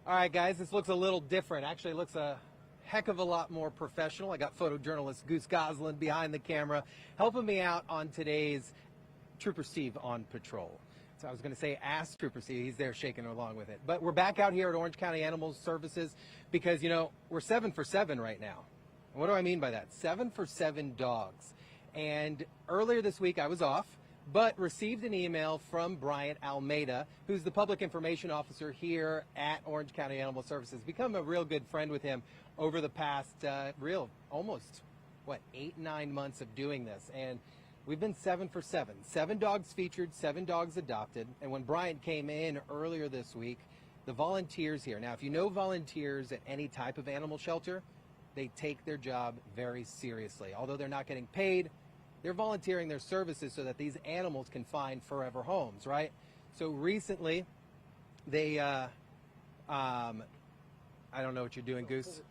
All right, guys, this looks a little different. Actually, it looks a heck of a lot more professional. I got photojournalist Goose Goslin behind the camera helping me out on today's Trooper Steve on patrol. So I was going to say ask Trooper Steve. He's there shaking along with it. But we're back out here at Orange County Animal Services because, you know, we're 7 for 7 right now. And what do I mean by that? 7 for 7 dogs. And earlier this week I was off, but received an email from Bryant Almeida, who's the public information officer here at Orange County Animal Services. Become a real good friend with him over the past, almost, 8-9 months of doing this. And we've been 7 for 7. 7 dogs featured, 7 dogs adopted. And when Bryant came in earlier this week, the volunteers here. Now, if you know volunteers at any type of animal shelter, they take their job very seriously. Although they're not getting paid, they're volunteering their services so that these animals can find forever homes, right? So recently, they, I don't know what you're doing, Goose.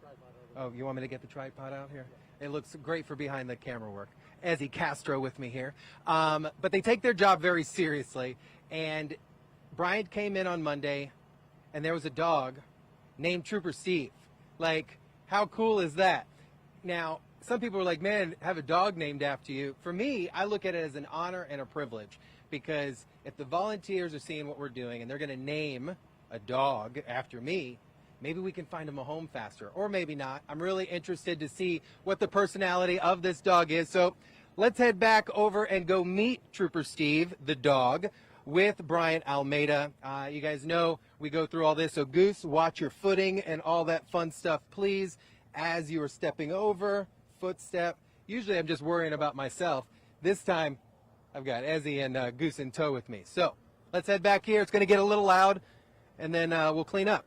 Oh, you want me to get the tripod out here? It looks great for behind the camera work. Ezzy Castro with me here. But they take their job very seriously. And Bryant came in on Monday, and there was a dog named Trooper Steve. Like, how cool is that? Now, some people are like, man, have a dog named after you. For me, I look at it as an honor and a privilege because if the volunteers are seeing what we're doing and they're going to name a dog after me, maybe we can find him a home faster, or maybe not. I'm really interested to see what the personality of this dog is. So let's head back over and go meet Trooper Steve, the dog, with Bryant Almeida. You guys know we go through all this. So Goose, watch your footing and all that fun stuff, please, as you are stepping over. Footstep. Usually I'm just worrying about myself. This time I've got Ezzy and Goose in tow with me. So let's head back here. It's going to get a little loud, and then we'll clean up.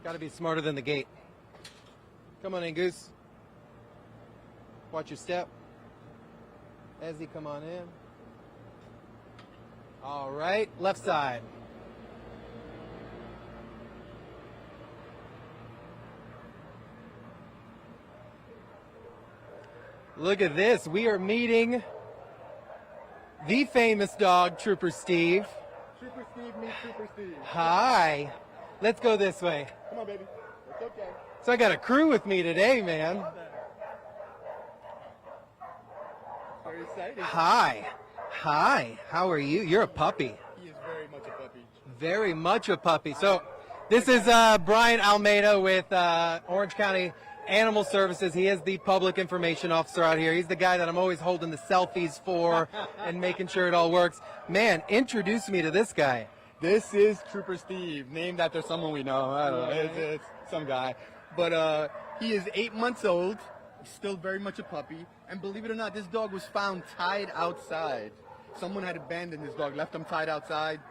Got to be smarter than the gate. Come on in, Goose. Watch your step. Ezzy, come on in. All right, left side. Look at this. We are meeting the famous dog, Trooper Steve. Trooper Steve meets Trooper Steve. Hi. Let's go this way. Come on, baby. It's okay. So I got a crew with me today, man. Very exciting. Hi. Hi. How are you? You're a puppy. He is very much a puppy. Very much a puppy. So this is Bryant Almeida with Orange County Animal Services. He is the public information officer out here. He's the guy that I'm always holding the selfies for and making sure it all works. Man, introduce me to this guy. This is Trooper Steve, named after someone we know. I don't know. It's some guy. But he is 8 months old. Still very much a puppy. And believe it or not, this dog was found tied outside. Someone had abandoned this dog, left him tied outside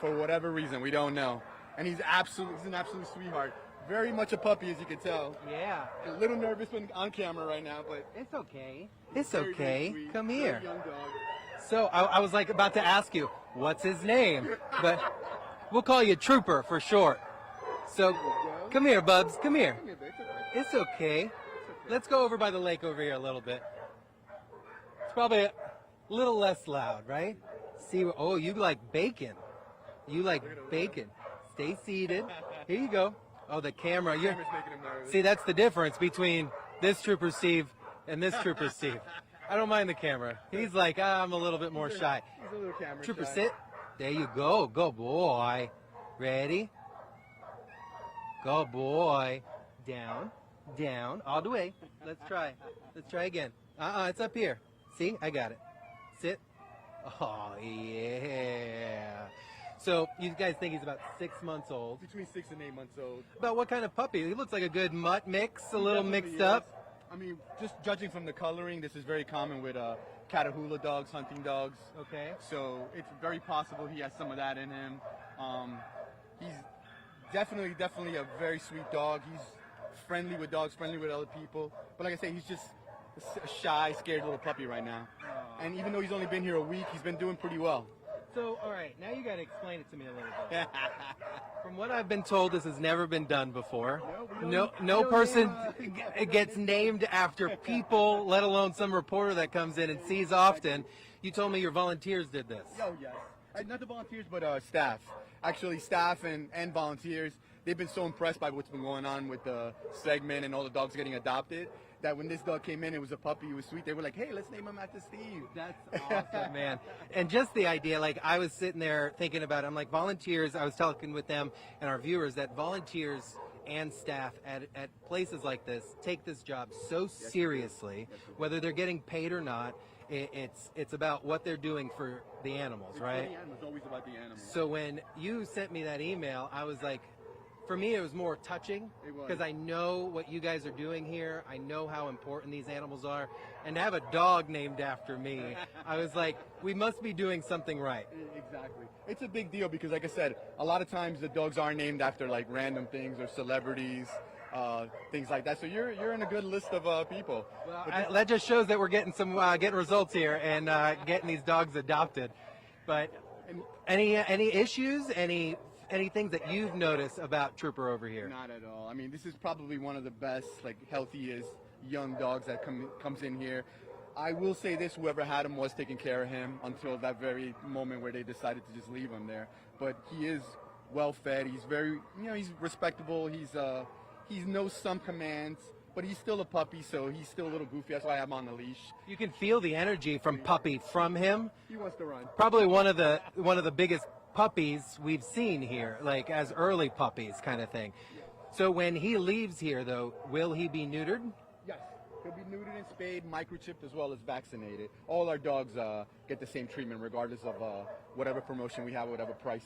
for whatever reason. We don't know. And he's an absolute sweetheart. Very much a puppy, as you can tell. Yeah. A little nervous when on camera right now, but It's okay. It's very, okay. very sweet, Come very here. young dog. So I was like about to ask you, what's his name? But we'll call you Trooper for short. So come here, Bubs. Come here. Come here, babe. It's okay. It's okay. Let's go over by the lake over here a little bit. It's probably a little less loud, right? See, oh, you like bacon. You like bacon. Stay seated. Here you go. Oh, the camera. You're, Camera's making him nervous. see, that's the difference between this Trooper Steve and this Trooper Steve. I don't mind the camera. He's like, I'm a little bit more shy. He's a little camera Trooper, shy. sit. There you go. Go, boy. Ready? Go, boy. Down. Down. All the way. Let's try. Let's try again. It's up here. See? I got it. Sit. Oh, yeah. So, you guys think he's about 6 months old. Between 6 and 8 months old. About what kind of puppy? He looks like a good mutt mix, a little Definitely mixed is. up. I mean, just judging from the coloring, this is very common with Catahoula dogs, hunting dogs. Okay. So it's very possible he has some of that in him. He's definitely a very sweet dog. He's friendly with dogs, friendly with other people. But like I say, he's just a shy, scared little puppy right now. And even though he's only been here a week, he's been doing pretty well. So, all right, now you got to explain it to me a little bit. From what I've been told, this has never been done before. No person gets named after people, let alone some reporter that comes in and sees often. You told me your volunteers did this. Oh, yes. Not the volunteers, but staff. Actually, staff and volunteers. They've been so impressed by what's been going on with the segment and all the dogs getting adopted that when this dog came in, it was a puppy, it was sweet. They were like, hey, let's name him after Steve. That's awesome, man. And just the idea, like I was sitting there thinking about it, I'm like, volunteers, I was talking with them and our viewers that volunteers and staff at places like this take this job so seriously, whether they're getting paid or not. It's about what they're doing for the animals, right? It's always about the animals. So when you sent me that email, I was like, for me, it was more touching because I know what you guys are doing here. I know how important these animals are. And to have a dog named after me, I was like, we must be doing something right. Exactly. It's a big deal because, like I said, a lot of times the dogs are named after like random things or celebrities, things like that. So you're in a good list of people. Well, that just shows that we're getting some getting results here and getting these dogs adopted. But any issues, any things that you've noticed about Trooper over here? Not at all. I mean, this is probably one of the best, like, healthiest young dogs that comes in here. I will say this, whoever had him was taking care of him until that very moment where they decided to just leave him there. But he is well fed. He's very, he's respectable. He knows some commands, but he's still a puppy, so he's still a little goofy. That's why I have him on the leash. You can feel the energy from Puppy from him. He wants to run. Probably one of the biggest puppies we've seen here, like as early puppies kind of thing. So when he leaves here, though, will he be neutered? Yes. He'll be neutered and spayed, microchipped, as well as vaccinated. All our dogs get the same treatment regardless of whatever promotion we have, whatever price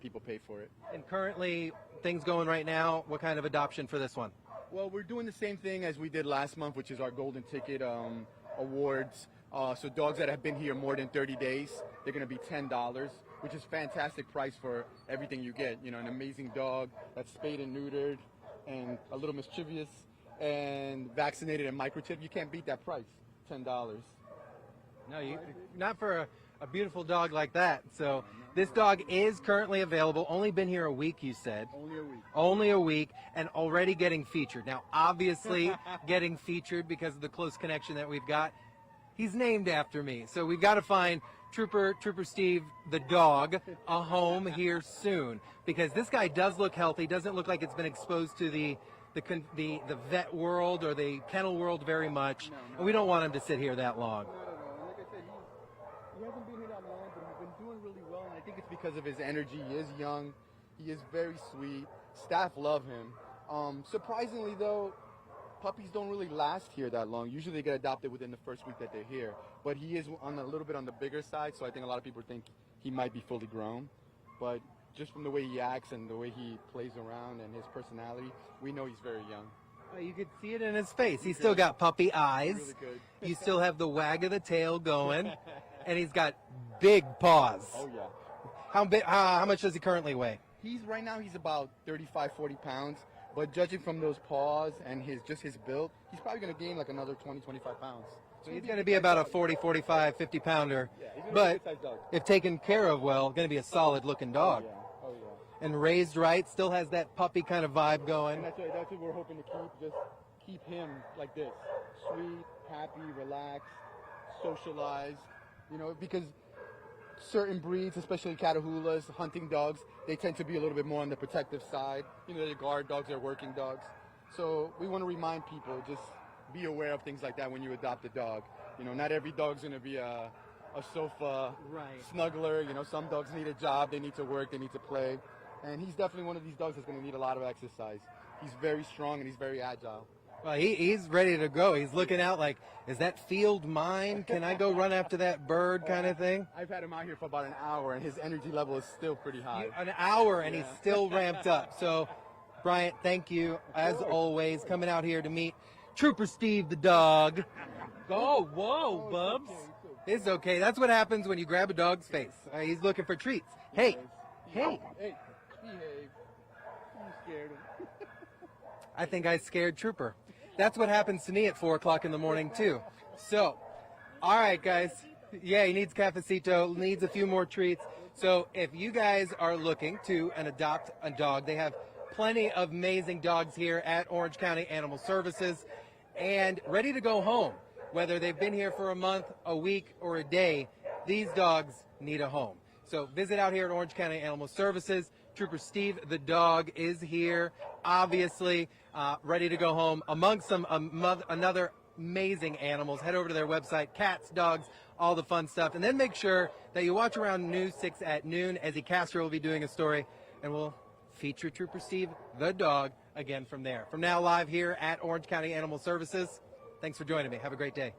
people pay for it. And currently, things going right now, what kind of adoption for this one? Well, we're doing the same thing as we did last month, which is our Golden Ticket awards. So dogs that have been here more than 30 days, they're going to be $10, which is fantastic price for everything you get. An amazing dog that's spayed and neutered and a little mischievous and vaccinated and microchipped. You can't beat that price, $10. No, not for a beautiful dog like that. So this dog is currently available. Only been here a week, you said. Only a week. Only a week, and already getting featured. Now, obviously, getting featured because of the close connection that we've got. He's named after me, so we've got to find Trooper Steve, the dog, a home here soon, because this guy does look healthy. Doesn't look like it's been exposed to the vet world or the kennel world very much, and we don't want him to sit here that long. Not at all. Like I said, he hasn't been here that long, but he's been doing really well, and I think it's because of his energy. He is young. He is very sweet. Staff love him. Surprisingly, though, puppies don't really last here that long. Usually they get adopted within the first week that they're here. But he is a little bit on the bigger side, so I think a lot of people think he might be fully grown. But just from the way he acts and the way he plays around and his personality, we know he's very young. Oh, you could see it in his face. He's still got puppy eyes. Really good. You still have the wag of the tail going. And he's got big paws. Oh, yeah. How much does he currently weigh? Right now he's about 35, 40 pounds. But judging from those paws and his build, he's probably going to gain like another 20, 25 pounds. So he's going to be about a 40, 45, 50 pounder. Yeah, he's gonna but be a good-sized dog. if taken care of well, going to be a solid looking dog. Oh yeah. And raised right, still has that puppy kind of vibe going. And that's what we're hoping to keep. Just keep him like this, sweet, happy, relaxed, socialized. Because certain breeds, especially Catahoulas, hunting dogs, they tend to be a little bit more on the protective side. They're guard dogs, they're working dogs. So we want to remind people, just be aware of things like that when you adopt a dog. Not every dog's going to be a sofa snuggler. Some dogs need a job, they need to work, they need to play. And he's definitely one of these dogs that's going to need a lot of exercise. He's very strong and he's very agile. Well, he's ready to go. He's looking out like, is that field mine? Can I go run after that bird kind of thing? I've had him out here for about an hour, and his energy level is still pretty high. An hour, and he's still ramped up. So, Bryant, thank you, as always, coming out here to meet Trooper Steve the dog. Oh, whoa, Bubs. It's okay. That's what happens when you grab a dog's face. He's looking for treats. Hey, Hey, behave. You scared him. I think I scared Trooper. That's what happens to me at 4 o'clock in the morning, too. So, all right, guys. Yeah, he needs cafecito, needs a few more treats. So if you guys are looking to adopt a dog, they have plenty of amazing dogs here at Orange County Animal Services and ready to go home. Whether they've been here for a month, a week, or a day, these dogs need a home. So visit out here at Orange County Animal Services. Trooper Steve the dog is here, obviously ready to go home amongst some another amazing animals. Head over to their website, cats, dogs, all the fun stuff. And then make sure that you watch around News 6 at noon. Ezzy Castro will be doing a story, and we'll feature Trooper Steve the dog again from there. From now live here at Orange County Animal Services, thanks for joining me. Have a great day.